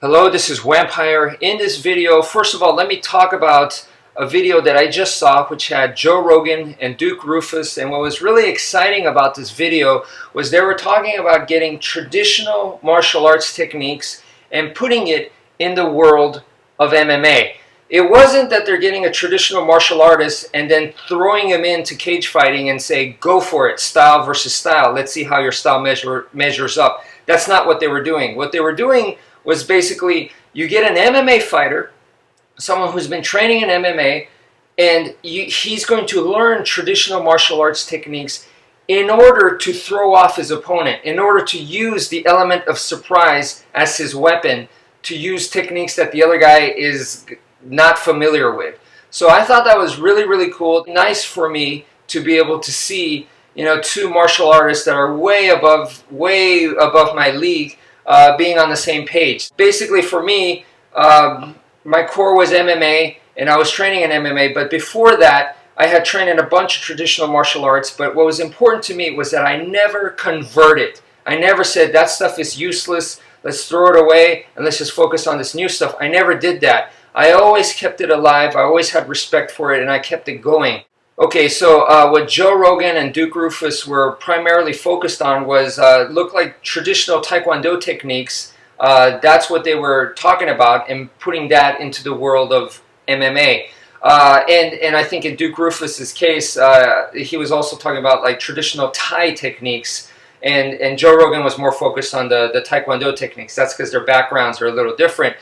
Hello, this is wmpyr. In this video, first of all, let me talk about a video that I just saw which had Joe Rogan and Duke Roufus, and what was really exciting about this video was they were talking about getting traditional martial arts techniques and putting it in the world of MMA. It wasn't that they're getting a traditional martial artist and then throwing him into cage fighting and say, go for it, style versus style. Let's see how your style measures up. That's not what they were doing. What they were doing was basically you get an MMA fighter, someone who's been training in MMA, and he's going to learn traditional martial arts techniques in order to throw off his opponent, in order to use the element of surprise as his weapon, to use techniques that the other guy is not familiar with. So I thought that was really, really cool. Nice for me to be able to see, two martial artists that are way above my league, being on the same page. Basically for me, my core was MMA and I was training in MMA, but before that I had trained in a bunch of traditional martial arts. But what was important to me was that I never converted. I never said that stuff is useless, let's throw it away and let's just focus on this new stuff. I never did that. I always kept it alive, I always had respect for it, and I kept it going. Okay, so what Joe Rogan and Duke Roufus were primarily focused on was looked like traditional Taekwondo techniques. That's what they were talking about, and putting that into the world of MMA. And I think in Duke Roufus's case, he was also talking about like traditional Thai techniques, and Joe Rogan was more focused on the Taekwondo techniques. That's because their backgrounds are a little different.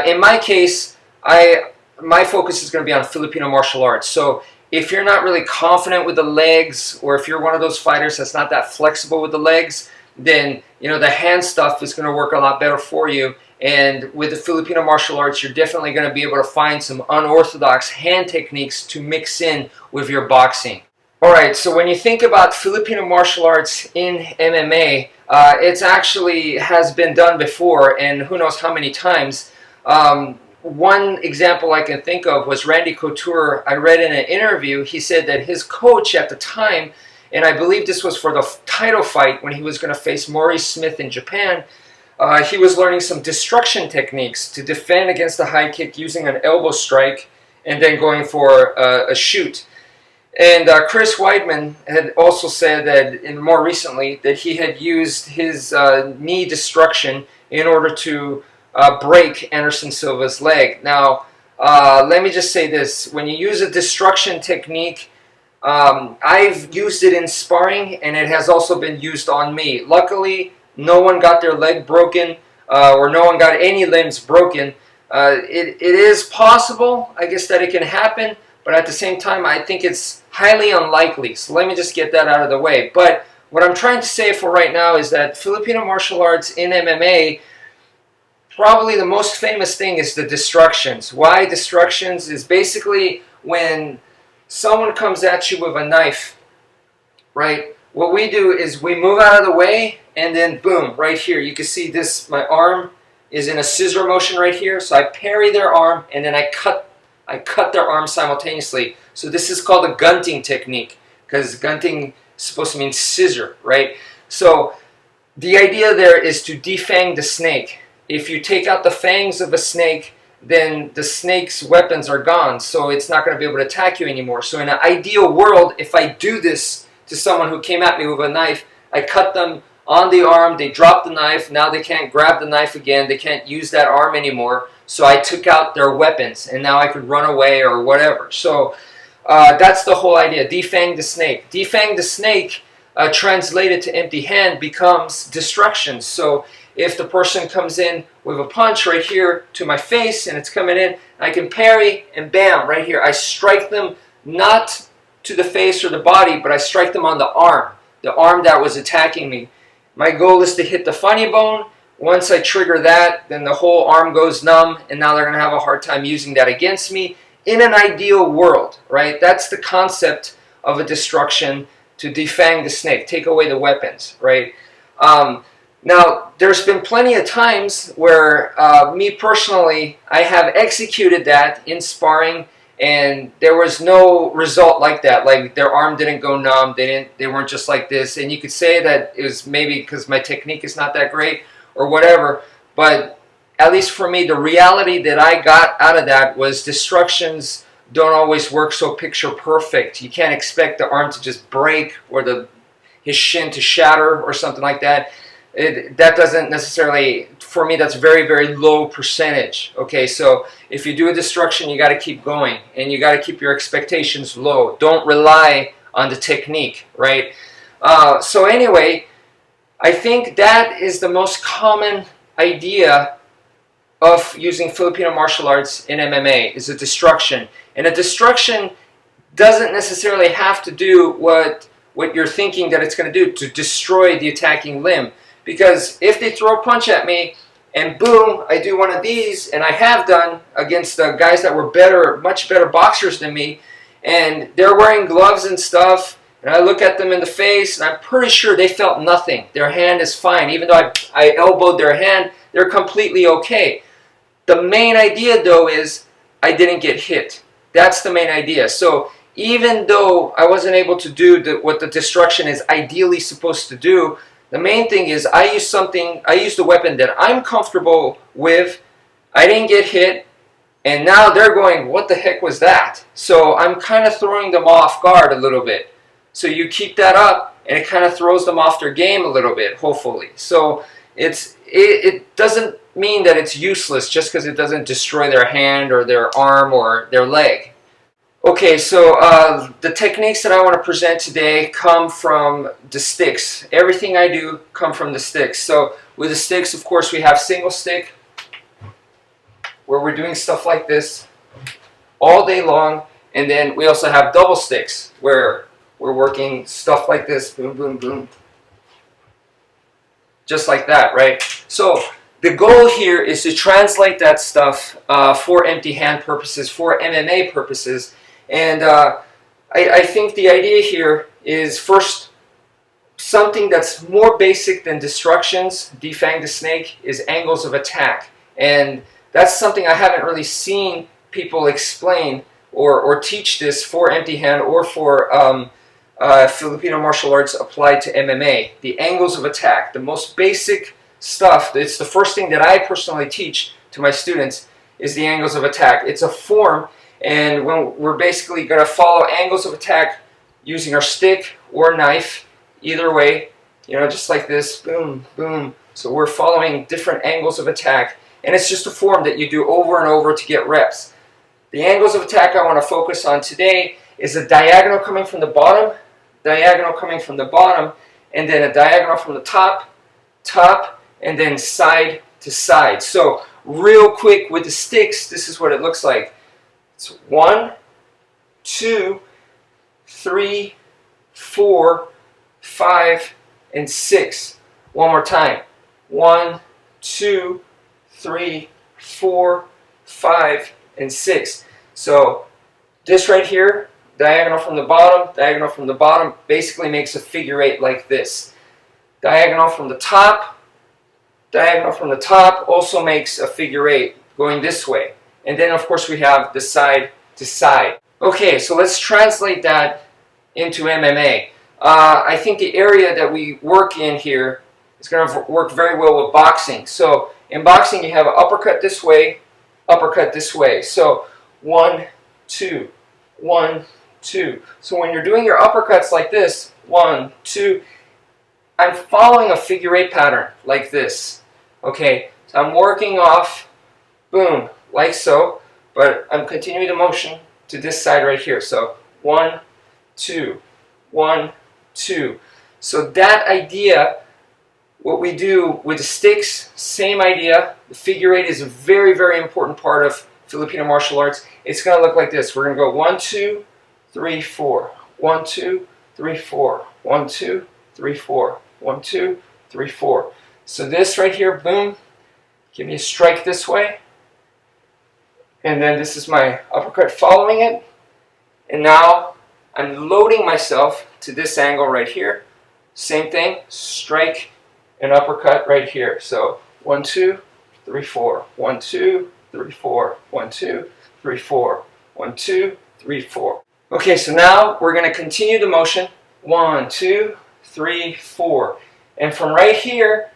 In my case, my focus is going to be on Filipino martial arts. So if you're not really confident with the legs, or if you're one of those fighters that's not that flexible with the legs, then the hand stuff is going to work a lot better for you. And with the Filipino martial arts, you're definitely going to be able to find some unorthodox hand techniques to mix in with your boxing. Alright, so when you think about Filipino martial arts in MMA, it actually has been done before, and who knows how many times. One example I can think of was Randy Couture. I read in an interview, he said that his coach at the time, and I believe this was for the title fight when he was going to face Maurice Smith in Japan, he was learning some destruction techniques to defend against the high kick using an elbow strike and then going for a shoot. And Chris Weidman had also said that, more recently, that he had used his knee destruction in order to break Anderson Silva's leg. Now, let me just say this. When you use a destruction technique, I've used it in sparring, and it has also been used on me. Luckily, no one got their leg broken, or no one got any limbs broken. It is possible, I guess, that it can happen, but at the same time, I think it's highly unlikely. So let me just get that out of the way. But what I'm trying to say for right now is that Filipino martial arts in MMA, probably the most famous thing is the destructions. Why destructions? Is basically when someone comes at you with a knife, right? What we do is we move out of the way, and then boom, right here. You can see this, my arm is in a scissor motion right here. So I parry their arm, and then I cut their arm simultaneously. So this is called a gunting technique, because gunting is supposed to mean scissor, right? So the idea there is to defang the snake. If you take out the fangs of a snake, then the snake's weapons are gone, so it's not going to be able to attack you anymore. So in an ideal world, if I do this to someone who came at me with a knife, I cut them on the arm, they drop the knife, now they can't grab the knife again, they can't use that arm anymore, so I took out their weapons, and now I could run away or whatever. So that's the whole idea, defang the snake. Defang the snake, translated to empty hand, becomes destruction. So if the person comes in with a punch right here to my face and it's coming in, I can parry and bam, right here. I strike them not to the face or the body, but I strike them on the arm that was attacking me. My goal is to hit the funny bone. Once I trigger that, then the whole arm goes numb, and now they're going to have a hard time using that against me. In an ideal world, right? That's the concept of a destruction, to defang the snake, take away the weapons, right? Now, there's been plenty of times where me personally, I have executed that in sparring, and there was no result like that. Like their arm didn't go numb, they weren't just like this. And you could say that it was maybe because my technique is not that great or whatever, but at least for me, the reality that I got out of that was destructions don't always work so picture perfect. You can't expect the arm to just break or his shin to shatter or something like that. That doesn't necessarily, for me, that's very, very low percentage. Okay, so if you do a destruction, you got to keep going, and you got to keep your expectations low. Don't rely on the technique, right? So anyway, I think that is the most common idea of using Filipino martial arts in MMA, is a destruction. And a destruction doesn't necessarily have to do what you're thinking that it's going to do, to destroy the attacking limb. Because if they throw a punch at me and boom, I do one of these, and I have done against the guys that were better, much better boxers than me, and they're wearing gloves and stuff, and I look at them in the face, and I'm pretty sure they felt nothing. Their hand is fine. Even though I elbowed their hand, they're completely okay. The main idea, though, is I didn't get hit. That's the main idea. So even though I wasn't able to do what the destruction is ideally supposed to do, the main thing is I used the weapon that I'm comfortable with. I didn't get hit, and now they're going, what the heck was that? So I'm kind of throwing them off guard a little bit. So you keep that up, and it kind of throws them off their game a little bit, hopefully. So it doesn't mean that it's useless just because it doesn't destroy their hand or their arm or their leg. Okay, so the techniques that I want to present today come from the sticks. Everything I do come from the sticks. So with the sticks, of course, we have single stick, where we're doing stuff like this all day long. And then we also have double sticks, where we're working stuff like this, boom, boom, boom. Just like that, right? So the goal here is to translate that stuff for empty hand purposes, for MMA purposes. And I think the idea here is, first, something that's more basic than destructions, defang the snake, is angles of attack. And that's something I haven't really seen people explain or teach this for empty hand or for Filipino martial arts applied to MMA. The angles of attack, the most basic stuff, it's the first thing that I personally teach to my students, is the angles of attack. It's a form. And when we're basically going to follow angles of attack using our stick or knife, either way, just like this, boom, boom. So we're following different angles of attack, and it's just a form that you do over and over to get reps. The angles of attack I want to focus on today is a diagonal coming from the bottom, diagonal coming from the bottom, and then a diagonal from the top, and then side to side. So real quick with the sticks, this is what it looks like. It's 1, 2, 3, 4, 5, and 6. One more time. 1, 2, 3, 4, 5, and 6. So this right here, diagonal from the bottom, basically makes a figure 8 like this. Diagonal from the top also makes a figure 8 going this way. And then, of course, we have the side to side. Okay, so let's translate that into MMA. I think the area that we work in here is going to work very well with boxing. So in boxing, you have an uppercut this way. So 1, 2, 1, 2. So when you're doing your uppercuts like this, 1, 2, I'm following a figure 8 pattern like this. Okay, so I'm working off, boom, like so, but I'm continuing the motion to this side right here. So 1, 2, 1, 2. So that idea, what we do with the sticks, same idea. The figure 8 is a very, very important part of Filipino martial arts. It's going to look like this. We're going to go 1, 2, 3, 4. 1, 2, 3, 4. 1, 2, 3, 4. 1, 2, 3, 4. So this right here, boom, give me a strike this way. And then this is my uppercut following it. And now I'm loading myself to this angle right here. Same thing, strike and uppercut right here. So 1, 2, 3, 4. 1, 2, 3, 4. 1, 2, 3, 4. 1, 2, 3, 4. Okay, so now we're going to continue the motion. 1, 2, 3, 4. And from right here,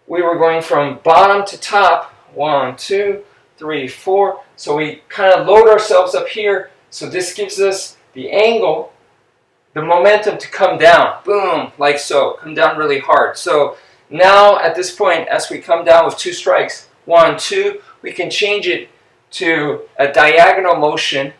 we were going from bottom to top. 1, 2, 3, 4. So we kind of load ourselves up here. So this gives us the angle, the momentum to come down. Boom, like so. Come down really hard. So now at this point, as we come down with 2 strikes, 1, 2, we can change it to a diagonal motion,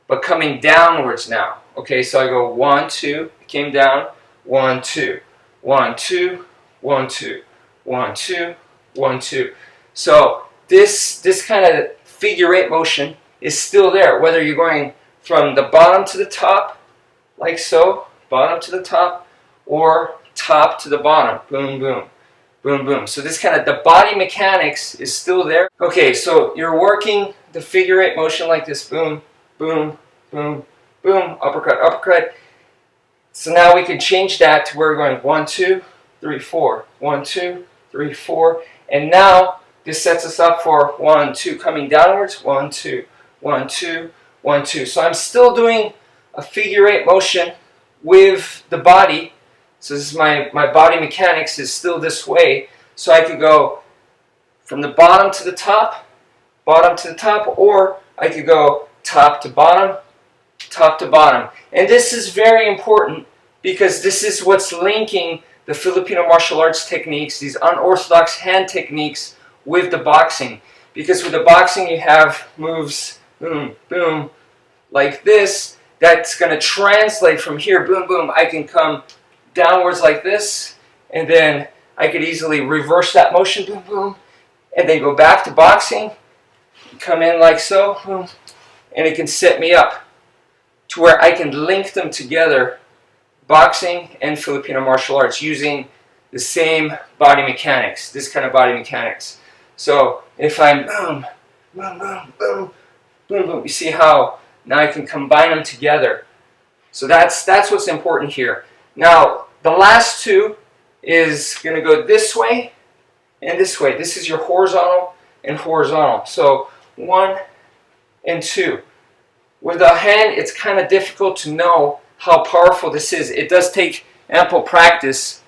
but coming downwards now. Okay, so I go 1, 2, came down, 1, 2, 1, 2, 1, 2, 1, 2, 1, 2. So this kind of figure 8 motion is still there, whether you're going from the bottom to the top, like so, bottom to the top, or top to the bottom. Boom, boom, boom, boom. So this kind of, the body mechanics is still there. Okay, so you're working the figure 8 motion like this. Boom, boom, boom, boom, uppercut, uppercut. So now we can change that to where we're going 1, 2, 3, 4. 1, 2, 3, 4. And now this sets us up for 1, 2, coming downwards. 1, 2, 1, 2, 1, 2. So I'm still doing a figure 8 motion with the body. So this is my body mechanics is still this way. So I could go from the bottom to the top, or I could go top to bottom, top to bottom. And this is very important because this is what's linking the Filipino martial arts techniques, these unorthodox hand techniques, with the boxing. Because with the boxing you have moves, boom, boom, like this, that's going to translate from here, boom, boom, I can come downwards like this, and then I could easily reverse that motion, boom, boom, and then go back to boxing, come in like so, boom, and it can set me up to where I can link them together, boxing and Filipino martial arts, using the same body mechanics, this kind of body mechanics. So if I'm boom, boom, boom, boom, boom, boom, you see how now I can combine them together. So that's what's important here. Now the last two is going to go this way and this way. This is your horizontal and horizontal. So 1 and 2. With the hand, it's kind of difficult to know how powerful this is. It does take ample practice,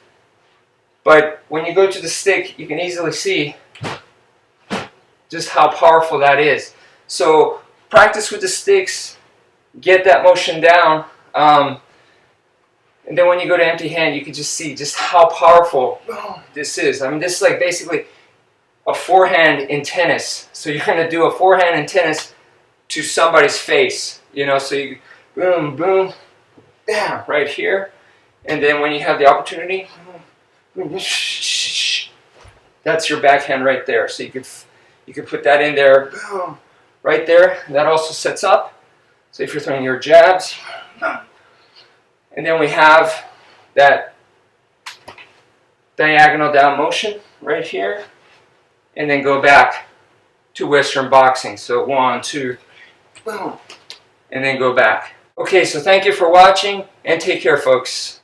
but when you go to the stick, you can easily see just how powerful that is. So practice with the sticks, get that motion down, and then when you go to empty hand, you can just see just how powerful this is. I mean, this is like basically a forehand in tennis. So you're going to do a forehand in tennis to somebody's face, you know, so you boom, boom, bam, right here. And then when you have the opportunity, that's your backhand right there. So you could put that in there, boom, right there. That also sets up. So if you're throwing your jabs, and then we have that diagonal down motion right here, and then go back to Western boxing. So 1, 2, boom, and then go back. Okay, so thank you for watching, and take care, folks.